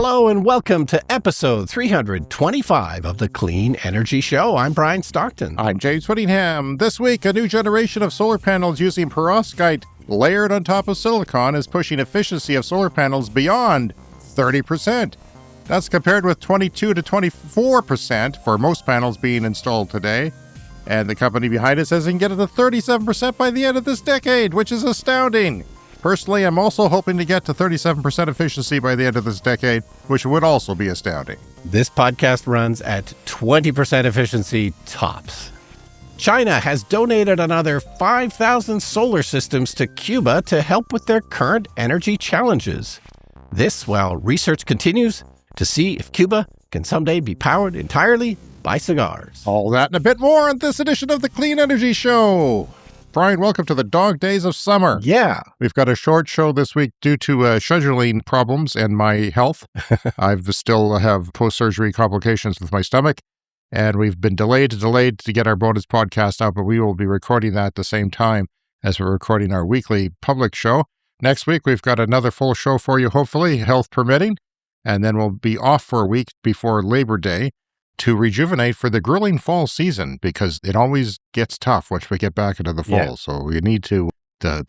Hello and welcome to episode 325 of the Clean Energy Show. I'm Brian Stockton. I'm James Whittingham. This week, a new generation of solar panels using perovskite layered on top of silicon is pushing efficiency of solar panels beyond 30%. That's compared with 22 to 24% for most panels being installed today. And the company behind it says it can get it to 37% by the end of this decade, which is astounding. Personally, I'm also hoping to get to 37% efficiency by the end of this decade, which would also be astounding. This podcast runs at 20% efficiency tops. China has donated another 5,000 solar systems to Cuba to help with their current energy challenges. This while research continues to see if Cuba can someday be powered entirely by cigars. All that and a bit more on this edition of the Clean Energy Show. Brian, welcome to the dog days of summer. Yeah. We've got a short show this week due to scheduling problems and my health. I still have post-surgery complications with my stomach, and we've been delayed to get our bonus podcast out, but we will be recording that at the same time as we're recording our weekly public show. Next week, we've got another full show for you, hopefully, health permitting, and then we'll be off for a week before Labor Day to rejuvenate for the grilling fall season, because it always gets tough once we get back into the fall. Yeah. So we need to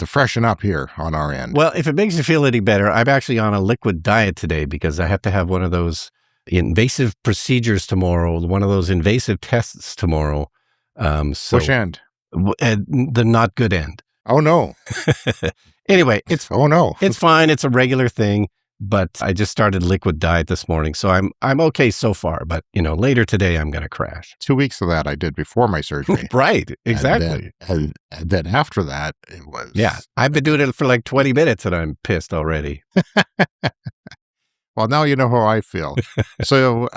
freshen up here on our end. Well, if it makes you feel any better, I'm actually on a liquid diet today because I have to have one of those invasive procedures tomorrow, one of those invasive tests tomorrow. Which end? The not good end. Oh, no. Anyway, it's fine. It's a regular thing. But I just started liquid diet this morning, so I'm okay so far. But, later today, I'm going to crash. 2 weeks of that I did before my surgery. Right, exactly. And then after that, it was... Yeah, I've been doing it for like 20 minutes, and I'm pissed already. Well, now you know how I feel. So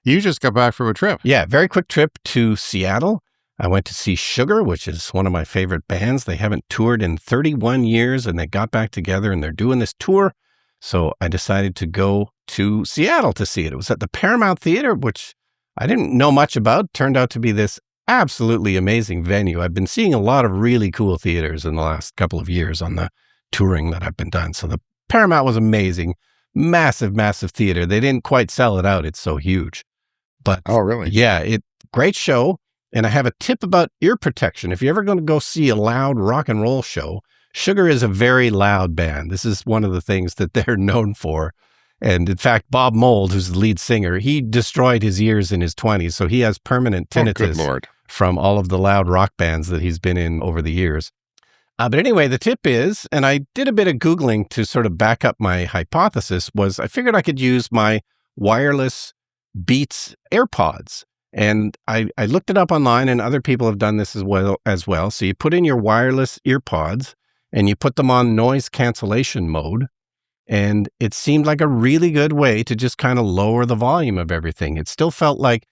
you just got back from a trip. Yeah, very quick trip to Seattle. I went to see Sugar, which is one of my favorite bands. They haven't toured in 31 years, and they got back together, and they're doing this tour. So I decided to go to Seattle to see it. It was at the Paramount Theater, which I didn't know much about. Turned out to be this absolutely amazing venue. I've been seeing a lot of really cool theaters in the last couple of years on the touring that I've been done. So the Paramount was amazing. Massive, massive theater. They didn't quite sell it out. It's so huge. But oh, really? Yeah, great show. And I have a tip about ear protection. If you're ever going to go see a loud rock and roll show, Sugar is a very loud band. This is one of the things that they're known for. And in fact, Bob Mould, who's the lead singer, he destroyed his ears in his 20s. So he has permanent tinnitus from all of the loud rock bands that he's been in over the years. But anyway, the tip is, and I did a bit of Googling to sort of back up my hypothesis, was I figured I could use my wireless Beats AirPods. And I looked it up online, and other people have done this as well. So you put in your wireless earpods, and you put them on noise cancellation mode, and it seemed like a really good way to just kind of lower the volume of everything. It still felt like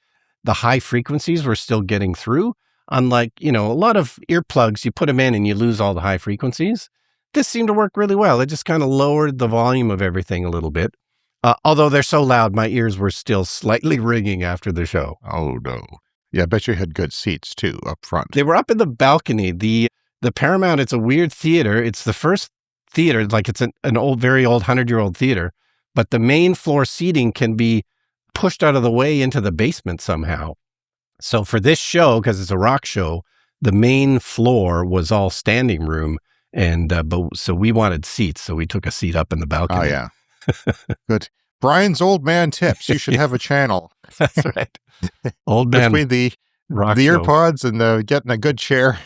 the high frequencies were still getting through, unlike, a lot of earplugs, you put them in and you lose all the high frequencies. This seemed to work really well. It just kind of lowered the volume of everything a little bit. Although they're so loud, my ears were still slightly ringing after the show. Oh, no. Yeah, I bet you had good seats, too, up front. They were up in the balcony. The Paramount, it's a weird theater. It's the first theater, like it's an old, very old 100-year-old theater, but the main floor seating can be pushed out of the way into the basement somehow. So for this show, because it's a rock show, the main floor was all standing room, and so we wanted seats, so we took a seat up in the balcony. Oh, yeah. Good. Brian's Old Man Tips. You should have a channel. That's right. Old Man Between the earpods and getting a good chair.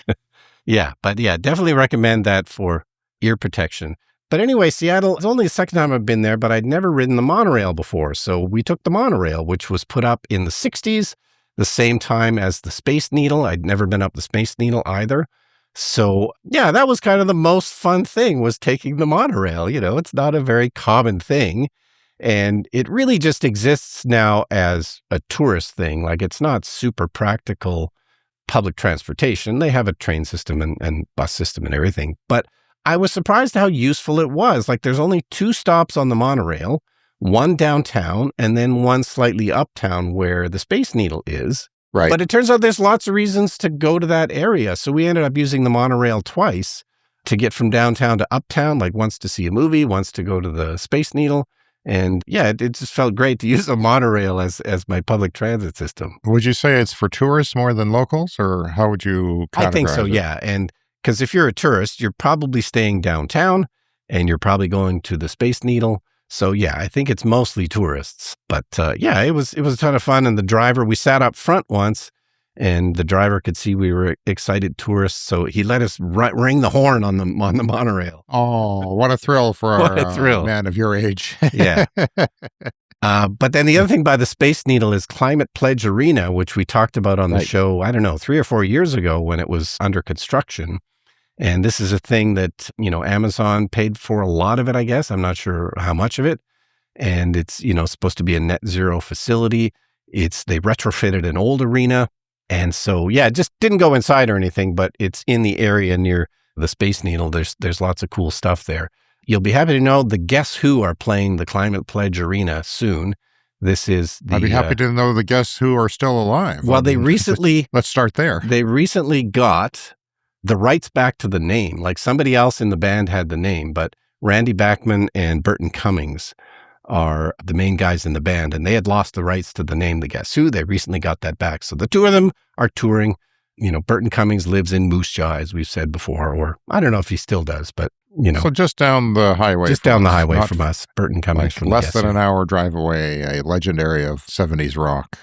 Yeah, but yeah, definitely recommend that for ear protection. But anyway, Seattle, it's only the second time I've been there, but I'd never ridden the monorail before. So we took the monorail, which was put up in the 60s, the same time as the Space Needle. I'd never been up the Space Needle either. So yeah, that was kind of the most fun thing, was taking the monorail. It's not a very common thing. And it really just exists now as a tourist thing. Like, it's not super practical public transportation. They have a train system and bus system and everything. But I was surprised how useful it was. Like, there's only 2 stops on the monorail, one downtown and then one slightly uptown where the Space Needle is. Right. But it turns out there's lots of reasons to go to that area. So we ended up using the monorail twice to get from downtown to uptown, like once to see a movie, once to go to the Space Needle. And yeah, it just felt great to use a monorail as my public transit system. Would you say it's for tourists more than locals, or how would you categorize I think so, it? yeah. And because if you're a tourist, you're probably staying downtown and you're probably going to the Space Needle. So yeah, I think it's mostly tourists. But yeah, it was a ton of fun. And the driver, we sat up front once, and the driver could see we were excited tourists, so he let us ring the horn on the monorail. Oh, what a thrill for What a thrill. A man of your age. Yeah. But then the other thing by the Space Needle is Climate Pledge Arena, which we talked about on the show, I don't know, 3 or 4 years ago when it was under construction. And this is a thing that, Amazon paid for a lot of it, I guess. I'm not sure how much of it. And it's, supposed to be a net zero facility. They retrofitted an old arena. And so, yeah, it just didn't go inside or anything, but it's in the area near the Space Needle. There's lots of cool stuff there. You'll be happy to know the Guess Who are playing the Climate Pledge Arena soon. This is I'd be happy to know the Guess Who are still alive. Well, they recently... Let's start there. They recently got the rights back to the name. Like somebody else in the band had the name, but Randy Bachman and Burton Cummings are the main guys in the band, and they had lost the rights to the name The Guess Who. They recently got that back. So the two of them are touring. Burton Cummings lives in Moose Jaw, as we've said before, or I don't know if he still does, but So just down the highway. Just down the highway from us, Burton Cummings from less than an hour drive away, a legendary of 70s rock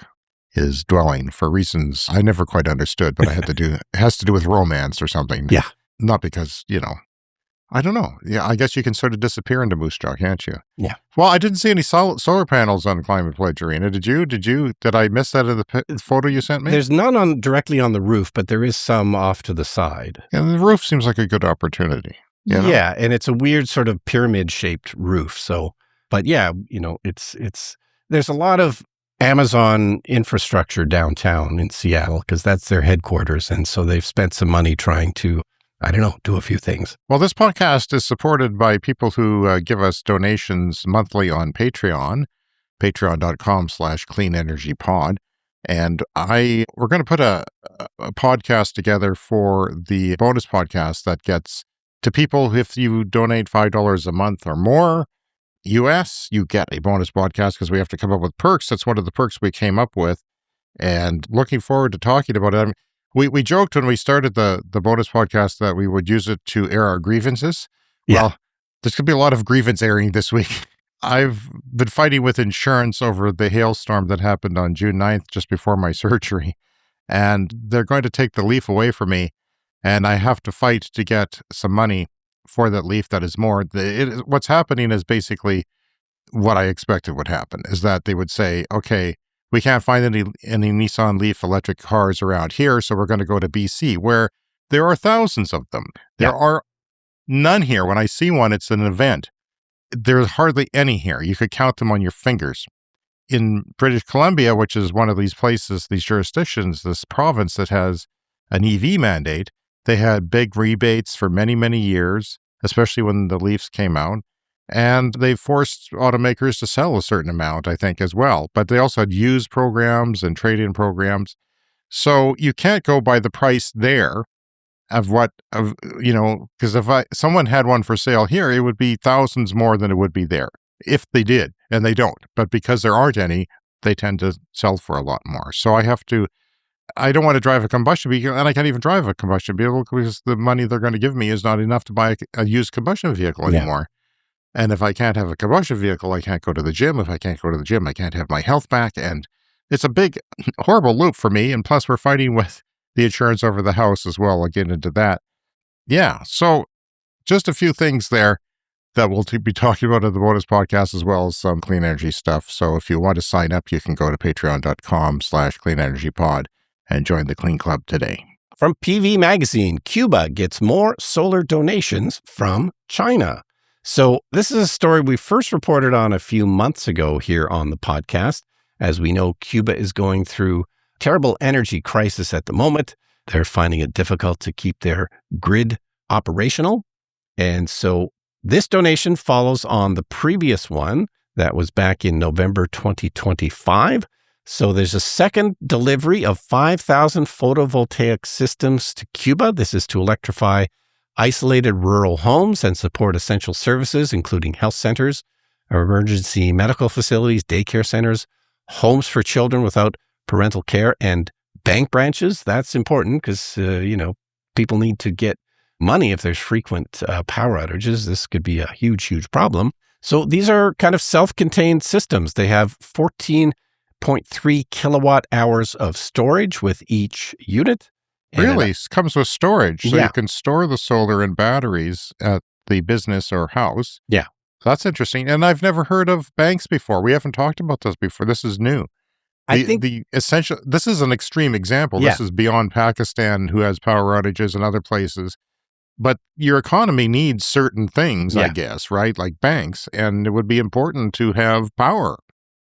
is dwelling for reasons I never quite understood, but it has to do with romance or something. Yeah. Not because, I don't know. Yeah, I guess you can sort of disappear into Moose Jaw, can't you? Yeah. Well, I didn't see any solar panels on Climate Pledge Arena. Did you? Did I miss that in the photo you sent me? There's none directly on the roof, but there is some off to the side. And the roof seems like a good opportunity. Yeah, and it's a weird sort of pyramid-shaped roof. So, but yeah, there's a lot of Amazon infrastructure downtown in Seattle because that's their headquarters. And so they've spent some money trying to, do a few things. Well, this podcast is supported by people who give us donations monthly on Patreon, patreon.com/cleanenergypod. And we're going to put a podcast together for the bonus podcast that gets to people. If you donate $5 a month or more US, you get a bonus podcast because we have to come up with perks. That's one of the perks we came up with, and looking forward to talking about it. We joked when we started the bonus podcast that we would use it to air our grievances. Yeah. Well, there's going to be a lot of grievance airing this week. I've been fighting with insurance over the hailstorm that happened on June 9th, just before my surgery. And they're going to take the leaf away from me. And I have to fight to get some money for that leaf that is more. What's happening is basically what I expected would happen, is that they would say, okay, we can't find any Nissan Leaf electric cars around here, so we're going to go to BC, where there are thousands of them. There are none here. When I see one, it's an event. There's hardly any here. You could count them on your fingers. In British Columbia, which is one of these places, these jurisdictions, this province that has an EV mandate, they had big rebates for many, many years, especially when the Leafs came out. And they forced automakers to sell a certain amount, I think, as well. But they also had used programs and trade-in programs. So you can't go by the price there because if someone had one for sale here, it would be thousands more than it would be there if they did, and they don't. But because there aren't any, they tend to sell for a lot more. So I don't want to drive a combustion vehicle, and I can't even drive a combustion vehicle because the money they're going to give me is not enough to buy a used combustion vehicle anymore. And if I can't have a combustion vehicle, I can't go to the gym. If I can't go to the gym, I can't have my health back. And it's a big, horrible loop for me. And plus, we're fighting with the insurance over the house as well. I'll get into that. Yeah, so just a few things there that we'll be talking about in the bonus podcast, as well as some clean energy stuff. So if you want to sign up, you can go to patreon.com/cleanenergypod and join the Clean Club today. From PV Magazine, Cuba gets more solar donations from China. So this is a story we first reported on a few months ago here on the podcast. As we know, Cuba is going through terrible energy crisis at the moment. They're finding it difficult to keep their grid operational. And so this donation follows on the previous one that was back in November 2025. So there's a second delivery of 5,000 photovoltaic systems to Cuba. This is to electrify isolated rural homes and support essential services, including health centers, emergency medical facilities, daycare centers, homes for children without parental care, and bank branches. That's important because, people need to get money if there's frequent power outages. This could be a huge, huge problem. So these are kind of self-contained systems. They have 14.3 kilowatt hours of storage with each unit. Really? It comes with storage. So Yeah. you can store the solar and batteries at the business or house. Yeah. That's interesting. And I've never heard of banks before. We haven't talked about this before. This is new. The essential, this is an extreme example. Yeah. This is beyond Pakistan, who has power outages and other places. But your economy needs certain things, I guess, right? Like banks. And it would be important to have power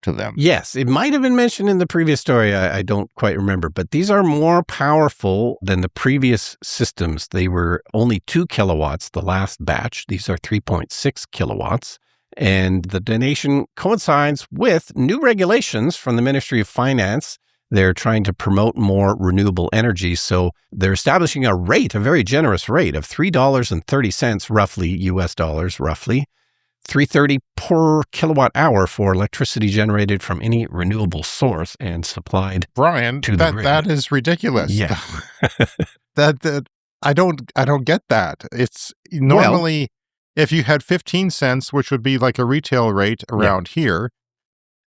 to them. Yes, it might have been mentioned in the previous story. I don't quite remember, but these are more powerful than the previous systems. They were only 2 kilowatts, the last batch. These are 3.6 kilowatts. And the donation coincides with new regulations from the Ministry of Finance. They're trying to promote more renewable energy. So they're establishing a rate, a very generous rate of $3.30 roughly, US dollars roughly, $3.30 per kilowatt hour for electricity generated from any renewable source and supplied Brian, to the grid. That is ridiculous. Yeah. that I don't get that. It's normally if you had 15 cents, which would be like a retail rate around here,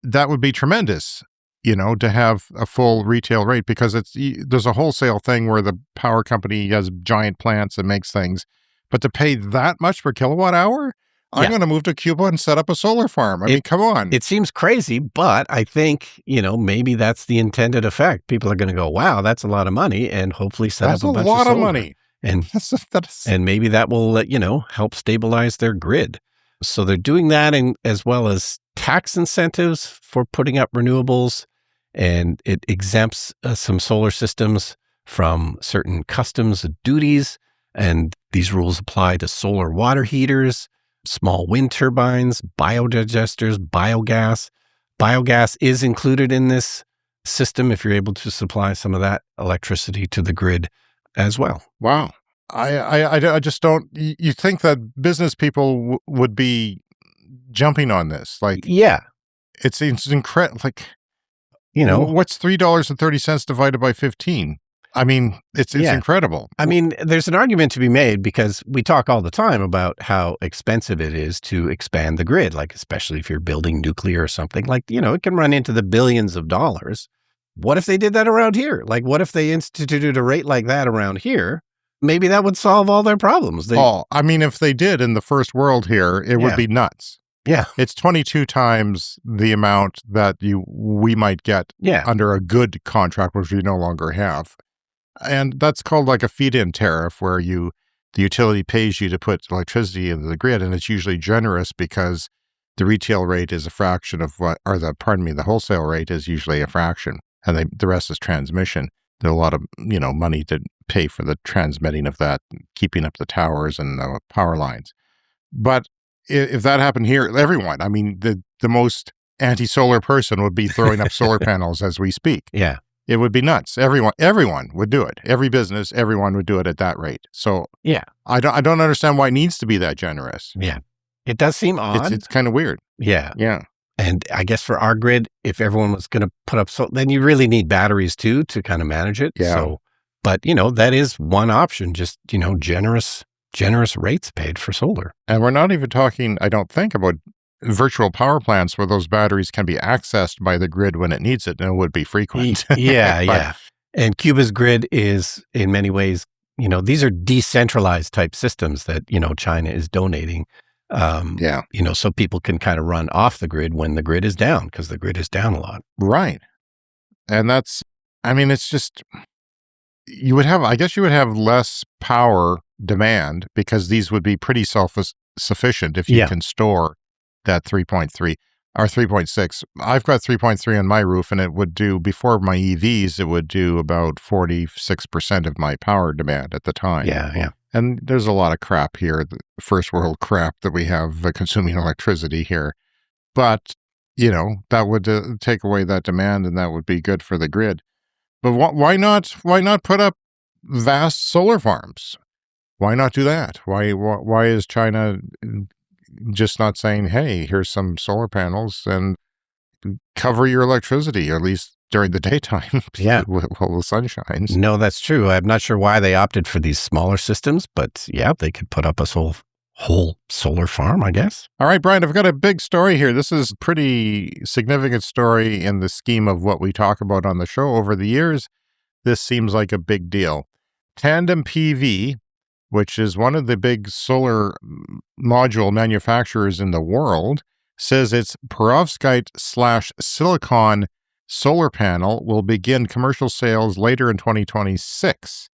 that would be tremendous, to have a full retail rate, because there's a wholesale thing where the power company has giant plants and makes things, but to pay that much per kilowatt hour, I'm going to move to Cuba and set up a solar farm. I mean, come on. It seems crazy, but I think, maybe that's the intended effect. People are going to go, wow, that's a lot of money, and hopefully set up a bunch of solar. That's a lot of money. And maybe that will, help stabilize their grid. So they're doing that, and as well as tax incentives for putting up renewables, and it exempts some solar systems from certain customs duties. And these rules apply to solar water heaters, small wind turbines, biodigesters, biogas. Biogas is included in this system if you're able to supply some of that electricity to the grid as well. Wow. I just don't, you think that business people would be jumping on this? Like, it's incredible. Like, what's $3.30 divided by 15? I mean, it's incredible. I mean, there's an argument to be made because we talk all the time about how expensive it is to expand the grid, like especially if you're building nuclear or something. Like, it can run into the billions of dollars. What if they did that around here? Like, what if they instituted a rate like that around here? Maybe that would solve all their problems. I mean, if they did in the first world here, it would be nuts. Yeah. It's 22 times the amount that we might get under a good contract, which we no longer have. And that's called like a feed-in tariff, where the utility pays you to put electricity into the grid, and it's usually generous because the retail rate is a fraction of the wholesale rate is usually a fraction, and the rest is transmission. There's a lot of, money to pay for the transmitting of that, keeping up the towers and the power lines. But if that happened here, everyone, I mean, the most anti-solar person would be throwing up solar panels as we speak. Yeah. It would be nuts. Everyone would do it. Every business, everyone would do it at that rate. So I don't understand why it needs to be that generous. Yeah. It does seem odd. It's kind of weird. Yeah. Yeah. And I guess for our grid, if everyone was going to put up then you really need batteries too to kind of manage it. Yeah. So, but that is one option, just, generous rates paid for solar. And we're not even talking, I don't think, about virtual power plants where those batteries can be accessed by the grid when it needs it, and it would be frequent. Yeah. And Cuba's grid is in many ways, these are decentralized type systems that, China is donating. So people can kind of run off the grid when the grid is down, because the grid is down a lot. Right. And it's just, you would have less power demand, because these would be pretty self-sufficient if you can store that 3.3 or 3.6. I've got 3.3 on my roof, and it would do, before my EVs, it would do about 46% of my power demand at the time. Yeah. And there's a lot of crap here, the first world crap that we have consuming electricity here. But, that would take away that demand, and that would be good for the grid. But why not put up vast solar farms? Why not do that? Why is China just not saying, hey, here's some solar panels and cover your electricity, at least during the daytime Yeah. while the sun shines. No, that's true. I'm not sure why they opted for these smaller systems, but yeah, they could put up a whole solar farm, I guess. All right, Brian, I've got a big story here. This is a pretty significant story in the scheme of what we talk about on the show over the years. This seems like a big deal. Tandem PV, which is one of the big solar module manufacturers in the world, says its perovskite-silicon solar panel will begin commercial sales later in 2026.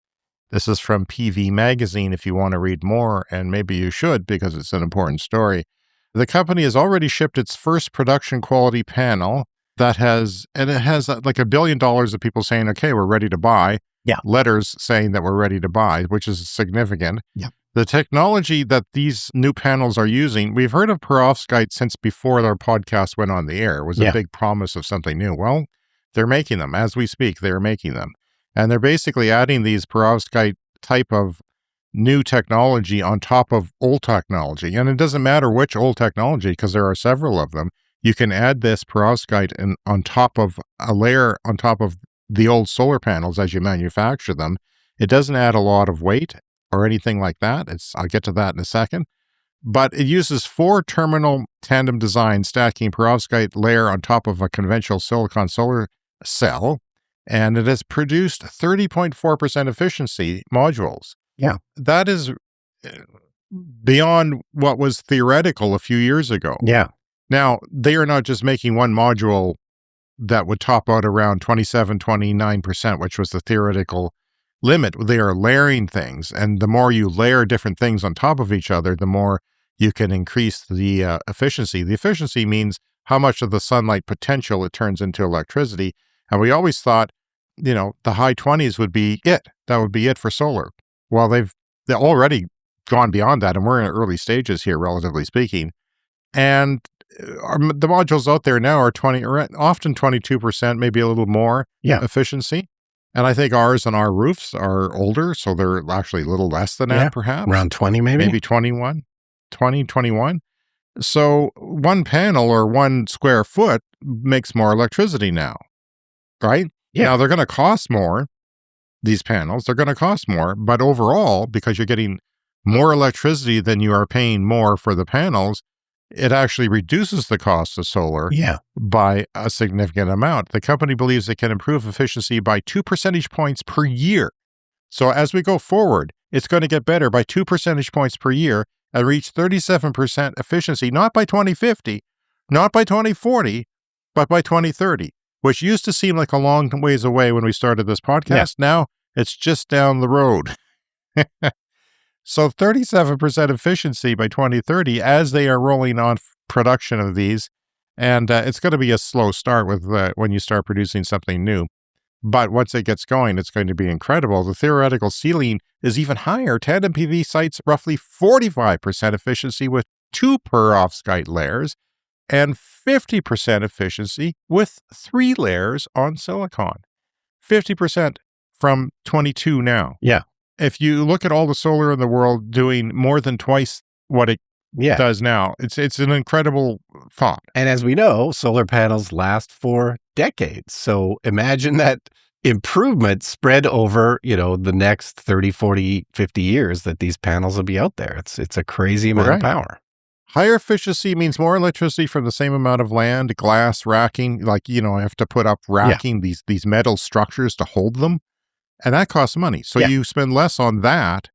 This is from PV Magazine if you want to read more, and maybe you should because it's an important story. The company has already shipped its first production quality panel it has like $1 billion of people saying, okay, we're ready to buy. Yeah. Letters saying that we're ready to buy, which is significant. Yeah. The technology that these new panels are using, we've heard of perovskite since before our podcast went on the air. It was a big promise of something new. Well, they're making them. As we speak, they're making them. And they're basically adding these perovskite type of new technology on top of old technology. And it doesn't matter which old technology, because there are several of them. You can add this perovskite on top of a layer on top of the old solar panels as you manufacture them. It doesn't add a lot of weight or anything like that. I'll get to that in a second. But it uses 4-terminal tandem design, stacking perovskite layer on top of a conventional silicon solar cell. And it has produced 30.4% efficiency modules. Yeah. That is beyond what was theoretical a few years ago. Yeah. Now, they are not just making one module that would top out around 27, 29%, which was the theoretical limit. They are layering things. And the more you layer different things on top of each other, the more you can increase the efficiency. The efficiency means how much of the sunlight potential it turns into electricity. And we always thought, the high 20s would be it. That would be it for solar. Well, they've already gone beyond that, and we're in early stages here, relatively speaking. And the modules out there now are often 22%, maybe a little more efficiency. And I think ours on our roofs are older, so they're actually a little less than that, perhaps. Around 20, maybe? Maybe 21. So one panel or 1 square foot makes more electricity now, right? Yeah. Now, they're going to cost more, these panels. They're going to cost more, but overall, because you're getting more electricity than you are paying more for the panels, it actually reduces the cost of solar by a significant amount. The company believes it can improve efficiency by 2 percentage points per year. So as we go forward, it's going to get better by 2 percentage points per year and reach 37% efficiency, not by 2050, not by 2040, but by 2030, which used to seem like a long ways away when we started this podcast. Yeah. Now it's just down the road. So 37% efficiency by 2030 as they are rolling on production of these. And it's going to be a slow start with when you start producing something new. But once it gets going, it's going to be incredible. The theoretical ceiling is even higher. Tandem PV cites roughly 45% efficiency with 2 perovskite layers and 50% efficiency with 3 layers on silicon. 50% from 22 now. Yeah. If you look at all the solar in the world doing more than twice what it does now, it's an incredible thought. And as we know, solar panels last for decades. So imagine that improvement spread over, the next 30, 40, 50 years that these panels will be out there. It's a crazy amount of power. Higher efficiency means more electricity from the same amount of land, glass racking, I have to put up racking, these metal structures to hold them. And that costs money. So you spend less on that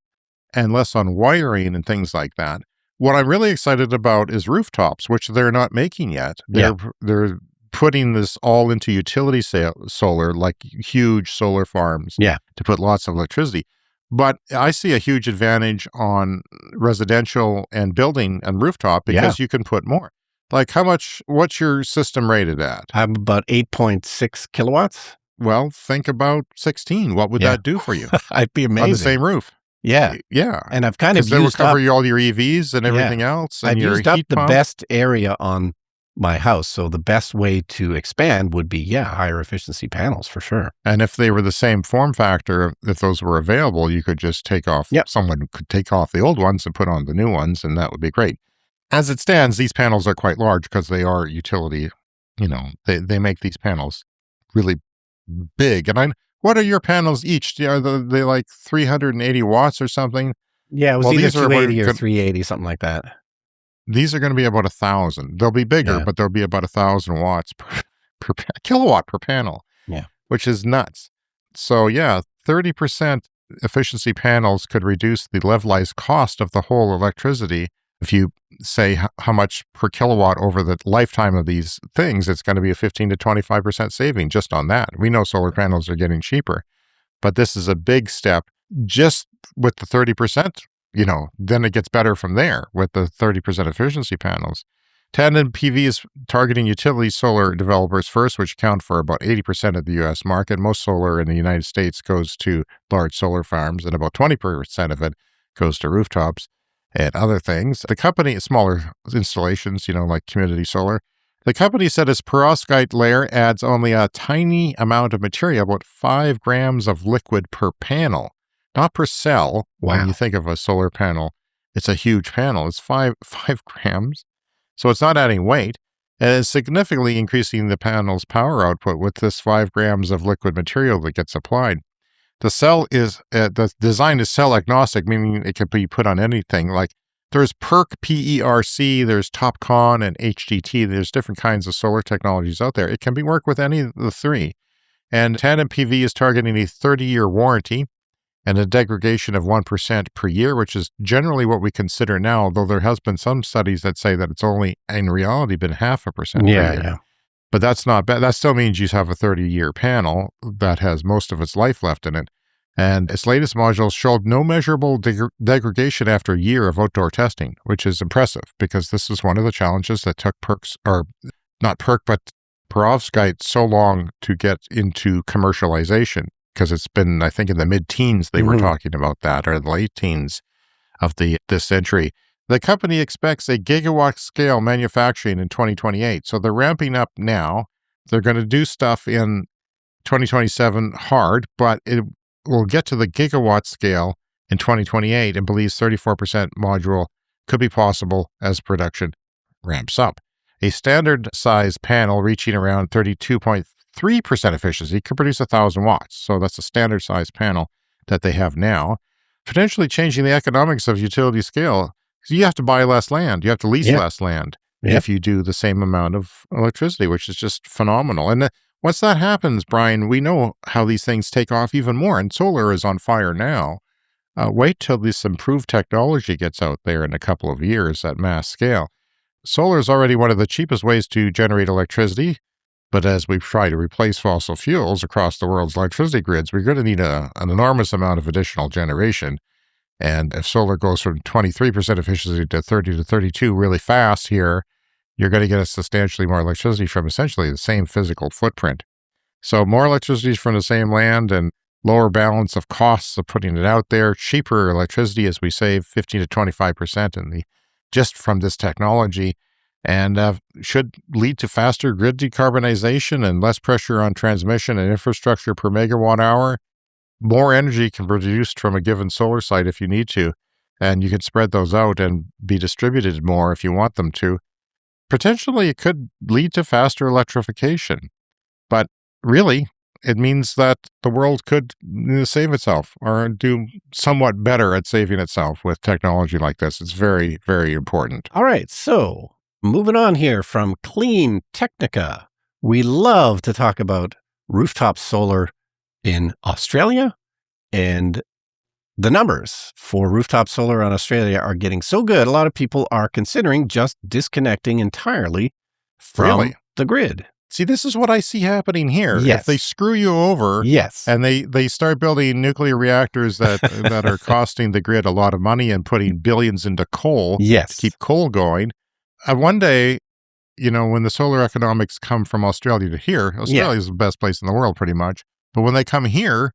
and less on wiring and things like that. What I'm really excited about is rooftops, which they're not making yet. They're putting this all into utility solar, like huge solar farms to put lots of electricity. But I see a huge advantage on residential and building and rooftop because you can put more. Like what's your system rated at? I'm about 8.6 kilowatts. Well, think about 16. What would that do for you? I'd be amazing. On the same roof. Yeah. Yeah. And I've kind of used up... cover all your EVs and everything else. And I've your used up heat the pump. best area on my house. So the best way to expand would be, higher efficiency panels for sure. And if they were the same form factor, if those were available, you could just take off, someone could take off the old ones and put on the new ones, and that would be great. As it stands, these panels are quite large because they are utility. They make these panels really big. And what are your panels each? Are they like 380 watts or something? Yeah, it was Well, either these are about 280 or 380, something like that. these are going to be about 1,000. They'll be bigger, Yeah. but they'll be about 1,000 watts per kilowatt per panel. Yeah. Which is nuts. So yeah, 30% efficiency panels could reduce the levelized cost of the whole electricity. If you say how much per kilowatt over the lifetime of these things, it's going to be a 15 to 25% saving just on that. We know solar panels are getting cheaper, but this is a big step just with the 30%, then it gets better from there with the 30% efficiency panels. Tandem PV is targeting utility solar developers first, which account for about 80% of the U.S. market. Most solar in the United States goes to large solar farms, and about 20% of it goes to rooftops and other things. The company, smaller installations, like community solar. The company said its perovskite layer adds only a tiny amount of material, about 5 grams of liquid per panel, not per cell. Wow. When you think of a solar panel, it's a huge panel. It's 5 grams. So it's not adding weight, and it's significantly increasing the panel's power output with this 5 grams of liquid material that gets applied. The design is cell agnostic, meaning it can be put on anything. Like there's PERC, there's TOPCon, and HGT. There's different kinds of solar technologies out there. It can be worked with any of the three. And Tandem PV is targeting a 30-year warranty and a degradation of 1% per year, which is generally what we consider now, though there has been some studies that say that it's only, in reality, been 0.5% per year. Yeah. But that's not bad. That still means you have a 30-year panel that has most of its life left in it. And its latest modules showed no measurable degradation after a year of outdoor testing, which is impressive because this is one of the challenges that took perovskite so long to get into commercialization. Because it's been, I think, in the mid-teens they were talking about that, or the late teens of this century. The company expects a gigawatt-scale manufacturing in 2028. So they're ramping up now. They're going to do stuff in 2027 hard, but it will get to the gigawatt scale in 2028 and believes 34% module could be possible as production ramps up. A standard size panel reaching around 32.3% efficiency could produce 1,000 watts. So that's a standard size panel that they have now, potentially changing the economics of utility scale. You have to buy less land. You have to lease less land if you do the same amount of electricity, which is just phenomenal. And once that happens, Brian, we know how these things take off even more. And solar is on fire now. Wait till this improved technology gets out there in a couple of years at mass scale. Solar is already one of the cheapest ways to generate electricity. But as we try to replace fossil fuels across the world's electricity grids, we're going to need an enormous amount of additional generation. And if solar goes from 23% efficiency to 30 to 32 really fast here, you're going to get a substantially more electricity from essentially the same physical footprint. So more electricity from the same land and lower balance of costs of putting it out there, cheaper electricity as we save 15 to 25% just from this technology, and should lead to faster grid decarbonization and less pressure on transmission and infrastructure per megawatt hour. More energy can be produced from a given solar site if you need to, and you can spread those out and be distributed more if you want them to. Potentially, it could lead to faster electrification, but really, it means that the world could save itself or do somewhat better at saving itself with technology like this. It's very, very important. All right, so moving on here from Clean Technica, we love to talk about rooftop solar in Australia, and the numbers for rooftop solar in Australia are getting so good. A lot of people are considering just disconnecting entirely from the grid. See, this is what I see happening here. Yes. If they screw you over and they start building nuclear reactors that are costing the grid a lot of money and putting billions into coal to keep coal going, one day, when the solar economics come from Australia to here, Australia is the best place in the world pretty much. But when they come here,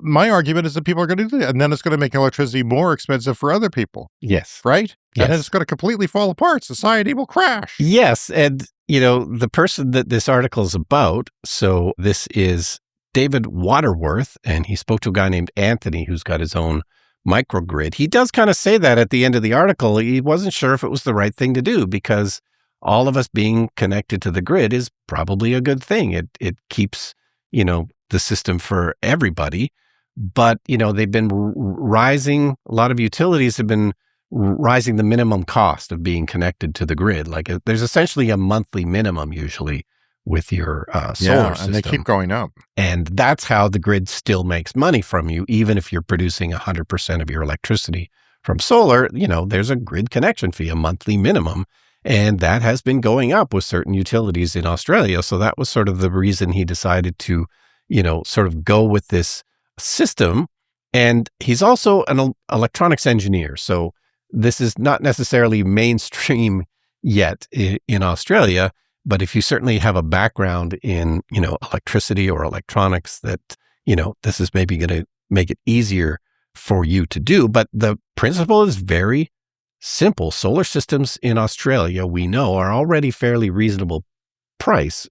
my argument is that people are going to do that. And then it's going to make electricity more expensive for other people. Yes. Right? Yes. And then it's going to completely fall apart. Society will crash. Yes. And, the person that this article is about, so this is David Waterworth, and he spoke to a guy named Anthony who's got his own microgrid. He does kind of say that at the end of the article. He wasn't sure if it was the right thing to do because all of us being connected to the grid is probably a good thing. It keeps, the system for everybody. But, they've been rising, a lot of utilities have been rising the minimum cost of being connected to the grid. Like there's essentially a monthly minimum usually with your solar system. And they keep going up. And that's how the grid still makes money from you, even if you're producing 100% of your electricity from solar. There's a grid connection fee, a monthly minimum. And that has been going up with certain utilities in Australia. So that was sort of the reason he decided to, sort of go with this system. And he's also an electronics engineer. So this is not necessarily mainstream yet in Australia. But if you certainly have a background in, electricity or electronics, that, this is maybe going to make it easier for you to do. But the principle is very simple. Solar systems in Australia, we know, are already fairly reasonable price,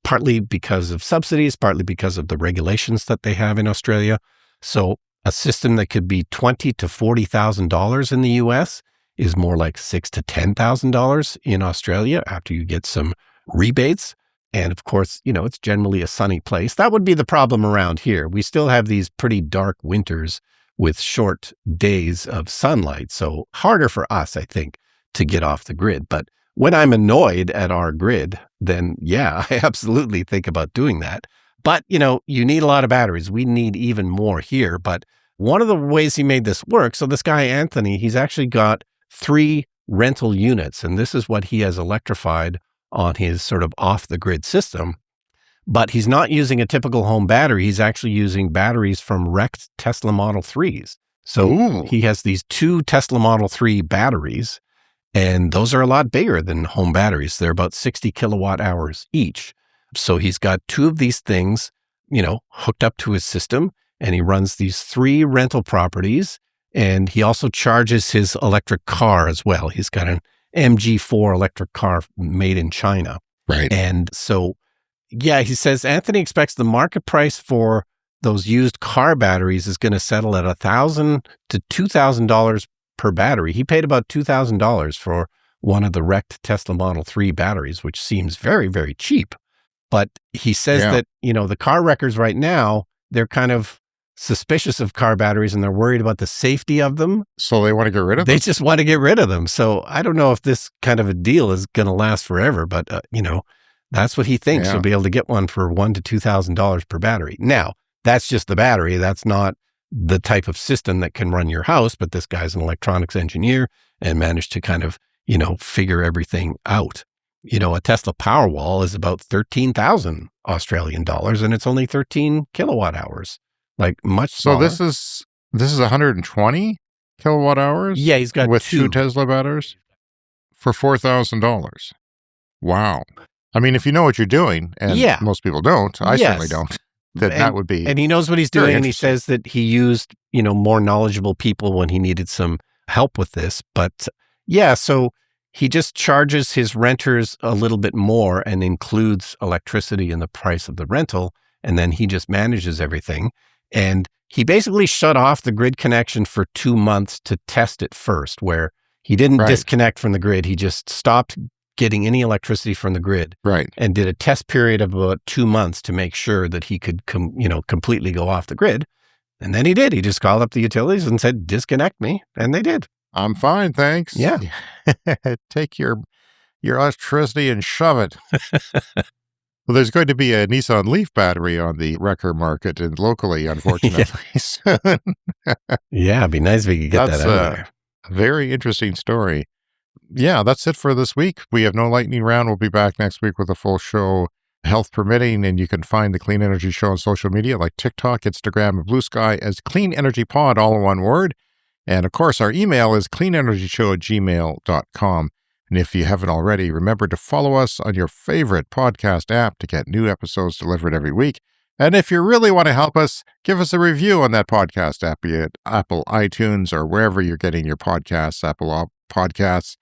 partly because of subsidies, partly because of the regulations that they have in Australia. So a system that could be $20,000 to $40,000 in the US is more like $6,000 to $10,000 in Australia after you get some rebates. And of course, it's generally a sunny place. That would be the problem around here. We still have these pretty dark winters with short days of sunlight. So harder for us, I think, to get off the grid. But when I'm annoyed at our grid, then yeah, I absolutely think about doing that. But, you need a lot of batteries. We need even more here. But one of the ways he made this work, so this guy, Anthony, he's actually got 3 rental units, and this is what he has electrified on his sort of off-the-grid system. But he's not using a typical home battery. He's actually using batteries from wrecked Tesla Model 3s. So he has these 2 Tesla Model 3 batteries, and those are a lot bigger than home batteries. They're about 60 kilowatt hours each. So he's got 2 of these things, hooked up to his system, and he runs these 3 rental properties. And he also charges his electric car as well. He's got an MG4 electric car made in China. Right. And so, yeah, he says Anthony expects the market price for those used car batteries is going to settle at $1,000 to $2,000 per battery. He paid about $2,000 for one of the wrecked Tesla Model 3 batteries, which seems very, very cheap. But he says that, the car wreckers right now, they're kind of suspicious of car batteries and they're worried about the safety of them. So they want to get rid of them? They just want to get rid of them. So I don't know if this kind of a deal is going to last forever, but, that's what he thinks. Yeah. He'll be able to get one for $1,000 to $2,000 per battery. Now, that's just the battery. That's not the type of system that can run your house, but this guy's an electronics engineer and managed to kind of, figure everything out. A Tesla Powerwall is about 13,000 Australian dollars and it's only 13 kilowatt hours. Like much smaller. So this is 120 kilowatt hours? Yeah, he's got with 2 2 Tesla batteries for $4,000. Wow. I mean, if you know what you're doing, and most people don't, I certainly don't, that would be. And he knows what he's doing, and he says that he used, more knowledgeable people when he needed some help with this. But yeah, so he just charges his renters a little bit more and includes electricity in the price of the rental, and then he just manages everything. And he basically shut off the grid connection for 2 months to test it first, where he didn't disconnect from the grid. He just stopped getting any electricity from the grid and did a test period of about 2 months to make sure that he could, completely go off the grid. And then he did. He just called up the utilities and said, disconnect me. And they did. I'm fine, thanks. Yeah. Take your electricity and shove it. Well, there's going to be a Nissan Leaf battery on the wrecker market and locally, unfortunately. soon. Yeah, it'd be nice if we could get that out there. A very interesting story. Yeah, that's it for this week. We have no lightning round. We'll be back next week with a full show, health permitting, and you can find the Clean Energy Show on social media like TikTok, Instagram, and Blue Sky as Clean Energy Pod, all in one word. And of course, our email is cleanenergyshow@gmail.com. And if you haven't already, remember to follow us on your favorite podcast app to get new episodes delivered every week. And if you really want to help us, give us a review on that podcast app, be it Apple, iTunes, or wherever you're getting your podcasts, Apple Podcasts,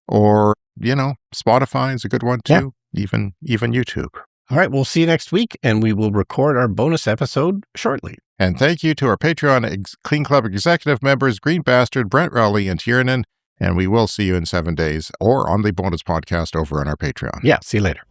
or, Spotify is a good one too, even YouTube. All right, we'll see you next week, and we will record our bonus episode shortly. And thank you to our Patreon Clean Club executive members, Green Bastard, Brent Rowley, and Tiernan. And we will see you in 7 days or on the bonus podcast over on our Patreon. Yeah, see you later.